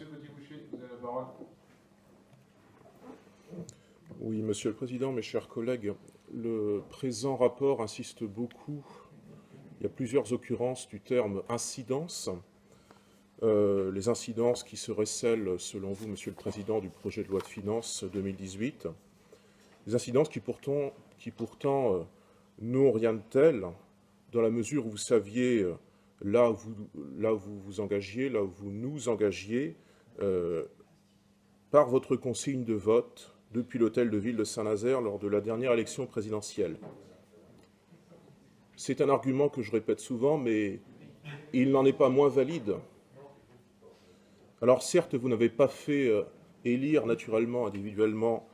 Monsieur Coty-Boucher, vous avez la parole. Oui, Monsieur le Président, mes chers collègues, le présent rapport insiste beaucoup, il y a plusieurs occurrences du terme « incidence ». Les incidences qui seraient celles, selon vous, Monsieur le Président, du projet de loi de finances 2018, des incidences qui pourtant n'ont rien de tel, dans la mesure où vous saviez, là où vous vous engagiez, là où vous nous engagiez, par votre consigne de vote depuis l'hôtel de ville de Saint-Nazaire lors de la dernière élection présidentielle. C'est un argument que je répète souvent, mais il n'en est pas moins valide. Alors certes, vous n'avez pas fait élire naturellement, individuellement,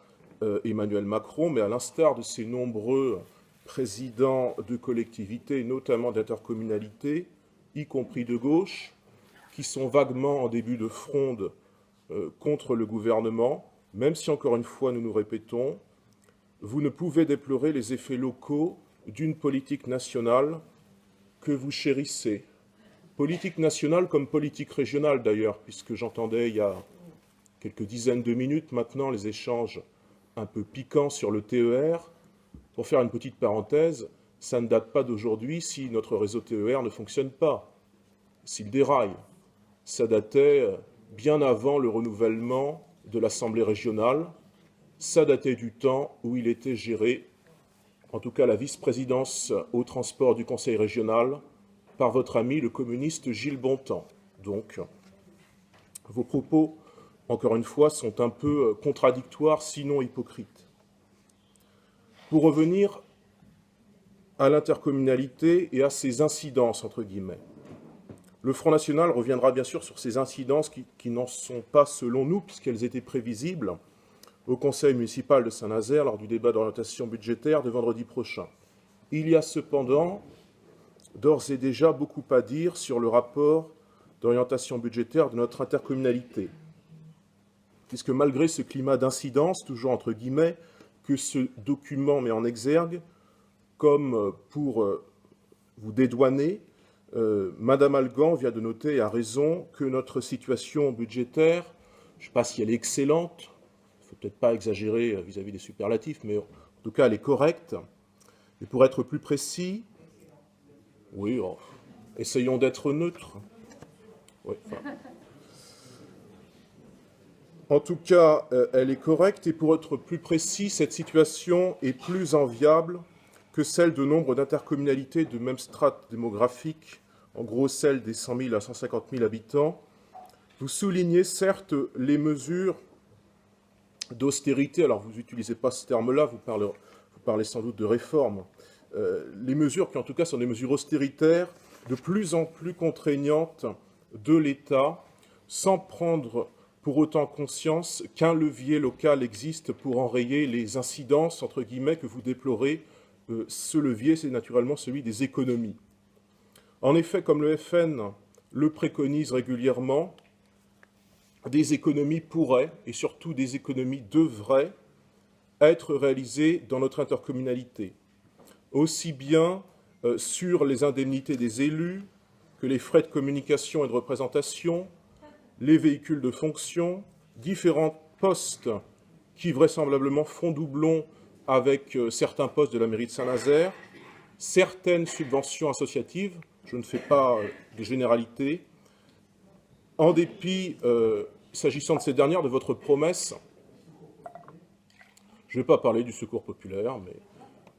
Emmanuel Macron, mais à l'instar de ces nombreux présidents de collectivités, notamment d'intercommunalités, y compris de gauche, qui sont vaguement en début de fronde contre le gouvernement, même si, encore une fois, nous nous répétons, vous ne pouvez déplorer les effets locaux d'une politique nationale que vous chérissez. Politique nationale comme politique régionale, d'ailleurs, puisque j'entendais il y a quelques dizaines de minutes maintenant les échanges un peu piquants sur le TER. Pour faire une petite parenthèse, ça ne date pas d'aujourd'hui si notre réseau TER ne fonctionne pas, s'il déraille. Ça datait bien avant le renouvellement de l'Assemblée régionale, ça datait du temps où il était géré, en tout cas la vice-présidence au transport du Conseil régional, par votre ami le communiste Gilles Bontemps. Donc, vos propos, encore une fois, sont un peu contradictoires, sinon hypocrites. Pour revenir à l'intercommunalité et à ses incidences, entre guillemets, le Front National reviendra bien sûr sur ces incidences qui n'en sont pas, selon nous, puisqu'elles étaient prévisibles, au Conseil municipal de Saint-Nazaire lors du débat d'orientation budgétaire de vendredi prochain. Il y a cependant d'ores et déjà beaucoup à dire sur le rapport d'orientation budgétaire de notre intercommunalité, puisque malgré ce climat d'incidence, toujours entre guillemets, que ce document met en exergue, comme pour vous dédouaner, Madame Algan vient de noter à raison que notre situation budgétaire, je ne sais pas si elle est excellente, il ne faut peut-être pas exagérer vis-à-vis des superlatifs, mais en tout cas elle est correcte. Et pour être plus précis, oui, essayons d'être neutres. Oui, en tout cas, elle est correcte, et pour être plus précis, cette situation est plus enviable que celle de nombre d'intercommunalités de même strate démographique, en gros celle des 100 000 à 150 000 habitants. Vous soulignez certes les mesures d'austérité, alors vous n'utilisez pas ce terme-là, vous parlez sans doute de réforme, les mesures qui en tout cas sont des mesures austéritaires de plus en plus contraignantes de l'État, sans prendre pour autant conscience qu'un levier local existe pour enrayer les incidences, entre guillemets, que vous déplorez. Ce levier, c'est naturellement celui des économies. En effet, comme le FN le préconise régulièrement, des économies pourraient, et surtout des économies devraient, être réalisées dans notre intercommunalité, aussi bien sur les indemnités des élus que les frais de communication et de représentation, les véhicules de fonction, différents postes qui vraisemblablement font doublon avec certains postes de la mairie de Saint-Nazaire, certaines subventions associatives, je ne fais pas de généralité, en dépit, s'agissant de ces dernières, de votre promesse, je ne vais pas parler du secours populaire, mais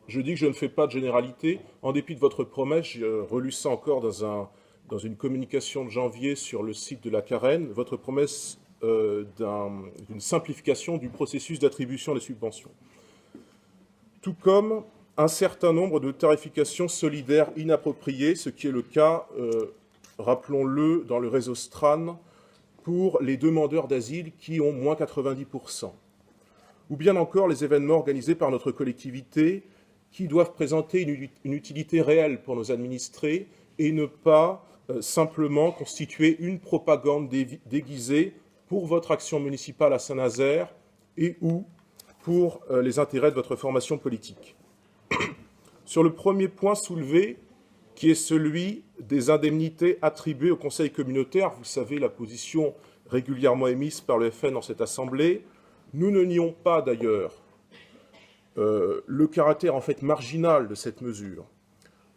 je dis que je ne fais pas de généralité, en dépit de votre promesse, je relus ça encore dans une communication de janvier sur le site de la Carène, votre promesse d'une simplification du processus d'attribution des subventions. Tout comme un certain nombre de tarifications solidaires inappropriées, ce qui est le cas, rappelons-le, dans le réseau STRAN, pour les demandeurs d'asile qui ont moins 90%. Ou bien encore les événements organisés par notre collectivité qui doivent présenter une utilité réelle pour nos administrés et ne pas simplement constituer une propagande déguisée pour votre action municipale à Saint-Nazaire et ou pour les intérêts de votre formation politique. Sur le premier point soulevé, qui est celui des indemnités attribuées au conseil communautaire, vous savez la position régulièrement émises par le FN dans cette Assemblée. Nous ne nions pas d'ailleurs le caractère en fait marginal de cette mesure,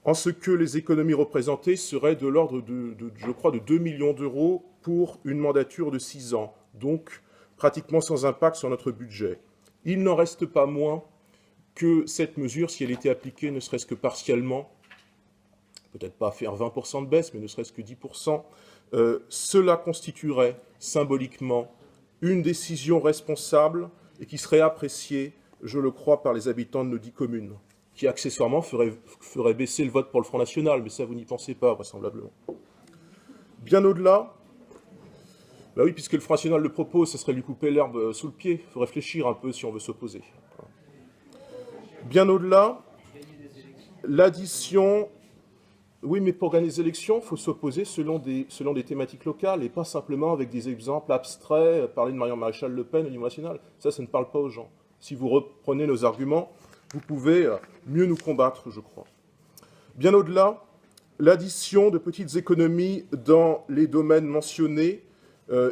en ce que les économies représentées seraient de l'ordre je crois, de 2 millions d'euros pour une mandature de 6 ans, donc pratiquement sans impact sur notre budget. Il n'en reste pas moins que cette mesure, si elle était appliquée ne serait-ce que partiellement, peut-être pas faire 20% de baisse, mais ne serait-ce que 10%, cela constituerait symboliquement une décision responsable et qui serait appréciée, je le crois, par les habitants de nos 10 communes, qui accessoirement ferait baisser le vote pour le Front National, mais ça vous n'y pensez pas, vraisemblablement. Bien au-delà, bah oui, puisque le Front National le propose, ça serait lui couper l'herbe sous le pied, il faut réfléchir un peu si on veut s'opposer. Bien au-delà, l'addition... Oui, mais pour gagner les élections, il faut s'opposer selon des thématiques locales et pas simplement avec des exemples abstraits, parler de Marion Maréchal Le Pen au niveau national. Ça ne parle pas aux gens. Si vous reprenez nos arguments, vous pouvez mieux nous combattre, je crois. Bien au-delà, l'addition de petites économies dans les domaines mentionnés,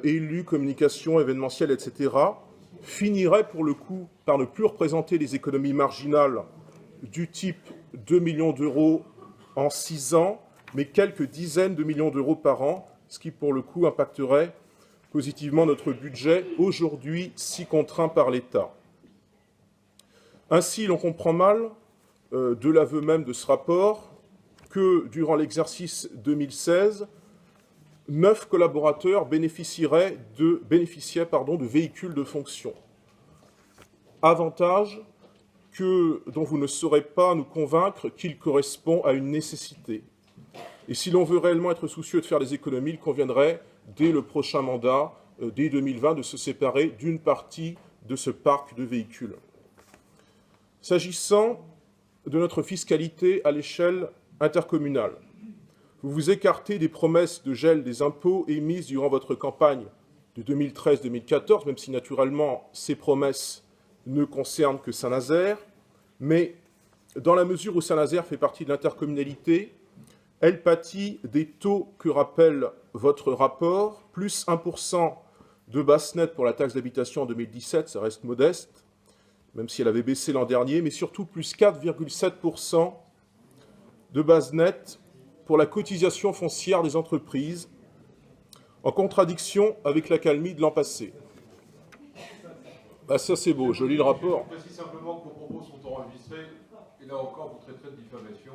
élus, communication, événementiel, etc., finirait pour le coup par ne plus représenter les économies marginales du type 2 millions d'euros en 6 ans, mais quelques dizaines de millions d'euros par an, ce qui pour le coup impacterait positivement notre budget, aujourd'hui si contraint par l'État. Ainsi, l'on comprend mal, de l'aveu même de ce rapport, que durant l'exercice 2016, 9 collaborateurs bénéficiaient de véhicules de fonction. Avantage dont vous ne saurez pas nous convaincre qu'il correspond à une nécessité. Et si l'on veut réellement être soucieux de faire des économies, il conviendrait, dès le prochain mandat, dès 2020, de se séparer d'une partie de ce parc de véhicules. S'agissant de notre fiscalité à l'échelle intercommunale, vous vous écartez des promesses de gel des impôts émises durant votre campagne de 2013-2014, même si naturellement ces promesses ne concerne que Saint-Nazaire, mais dans la mesure où Saint-Nazaire fait partie de l'intercommunalité, elle pâtit des taux que rappelle votre rapport, plus 1% de base nette pour la taxe d'habitation en 2017, ça reste modeste, même si elle avait baissé l'an dernier, mais surtout plus 4,7% de base nette pour la cotisation foncière des entreprises, en contradiction avec l'accalmie de l'an passé. Ah, ça c'est beau, je lis le rapport. Je précise simplement que vos propos sont enregistrés, et là encore vous traiterez de diffamation.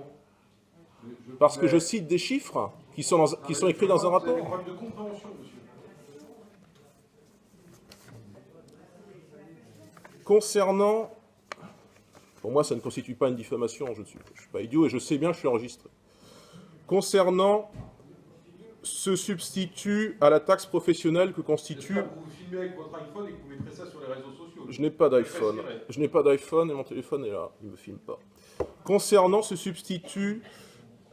Parce que je cite des chiffres qui sont écrits dans un rapport. Vous avez des problèmes de compréhension, monsieur. Concernant... Pour moi, ça ne constitue pas une diffamation, je ne suis pas idiot et je sais bien que je suis enregistré. Concernant ce substitut à la taxe professionnelle que constitue... Vous filmez avec votre iPhone et que vous mettrez ça sur les réseaux sociaux. Je n'ai pas d'iPhone. Je n'ai pas d'iPhone et mon téléphone est là. Il ne me filme pas. Concernant ce substitut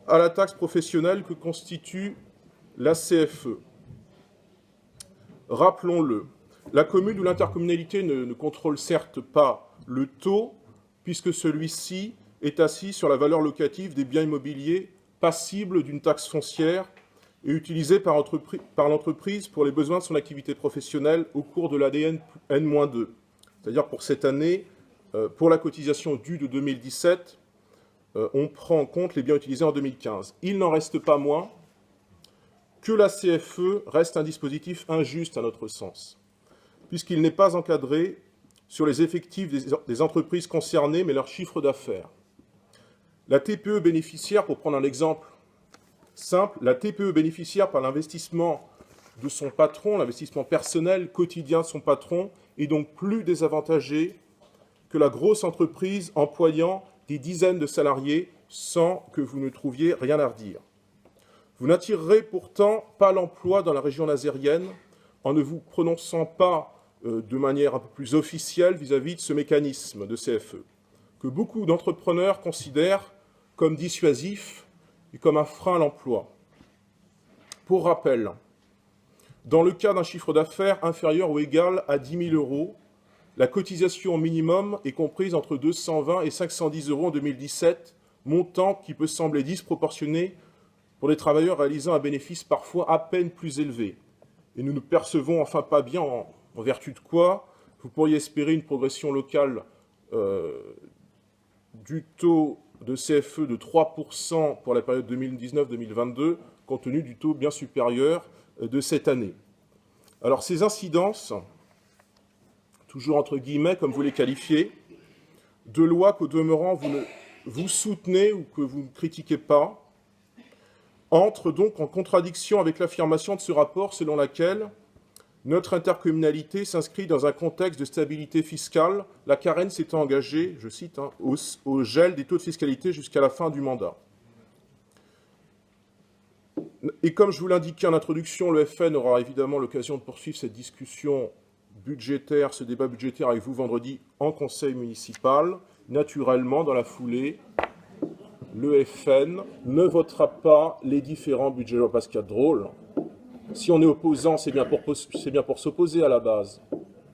à la taxe professionnelle que constitue la CFE, rappelons-le, la commune ou l'intercommunalité ne contrôle certes pas le taux, puisque celui-ci est assis sur la valeur locative des biens immobiliers passibles d'une taxe foncière et utilisé par l'entreprise pour les besoins de son activité professionnelle au cours de l'année N-2. C'est-à-dire pour cette année, pour la cotisation due de 2017, on prend en compte les biens utilisés en 2015. Il n'en reste pas moins que la CFE reste un dispositif injuste à notre sens, puisqu'il n'est pas encadré sur les effectifs des entreprises concernées, mais leur chiffre d'affaires. La TPE bénéficiaire, pour prendre un exemple simple, la TPE bénéficiaire par l'investissement de son patron, l'investissement personnel quotidien de son patron, est donc plus désavantagée que la grosse entreprise employant des dizaines de salariés sans que vous ne trouviez rien à redire. Vous n'attirerez pourtant pas l'emploi dans la région nazérienne en ne vous prononçant pas de manière un peu plus officielle vis-à-vis de ce mécanisme de CFE, que beaucoup d'entrepreneurs considèrent comme dissuasif et comme un frein à l'emploi. Pour rappel, dans le cas d'un chiffre d'affaires inférieur ou égal à 10 000 euros, la cotisation minimum est comprise entre 220 et 510 euros en 2017, montant qui peut sembler disproportionné pour des travailleurs réalisant un bénéfice parfois à peine plus élevé. et nous ne percevons enfin pas bien en vertu de quoi vous pourriez espérer une progression locale du taux de CFE de 3% pour la période 2019-2022, compte tenu du taux bien supérieur de cette année. Alors ces incidences, toujours entre guillemets, comme vous les qualifiez, de lois qu'au demeurant vous soutenez ou que vous ne critiquez pas, entrent donc en contradiction avec l'affirmation de ce rapport selon laquelle notre intercommunalité s'inscrit dans un contexte de stabilité fiscale, la Carène s'étant engagée, je cite, au gel des taux de fiscalité jusqu'à la fin du mandat. Et comme je vous l'indiquais en introduction, le FN aura évidemment l'occasion de poursuivre cette discussion budgétaire, ce débat budgétaire avec vous vendredi en conseil municipal. Naturellement, dans la foulée, le FN ne votera pas les différents budgets. Parce qu'il y a drôle. Si on est opposant, c'est bien pour s'opposer à la base.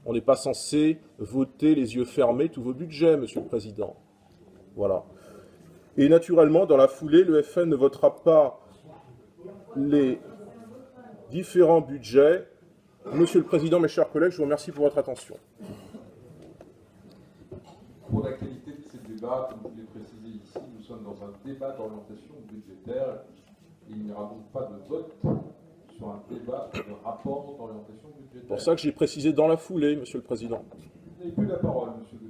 On n'est pas censé voter les yeux fermés tous vos budgets, Monsieur le Président. Voilà. Et naturellement, dans la foulée, le FN ne votera pas les différents budgets. Monsieur le Président, mes chers collègues, je vous remercie pour votre attention. Pour la qualité de ces débats, comme vous l'avez précisé ici, nous sommes dans un débat d'orientation budgétaire. Il n'y aura donc pas de vote sur un débat de rapport d'orientation budgétaire. C'est pour ça que j'ai précisé dans la foulée, Monsieur le Président. Vous n'avez plus la parole, Monsieur le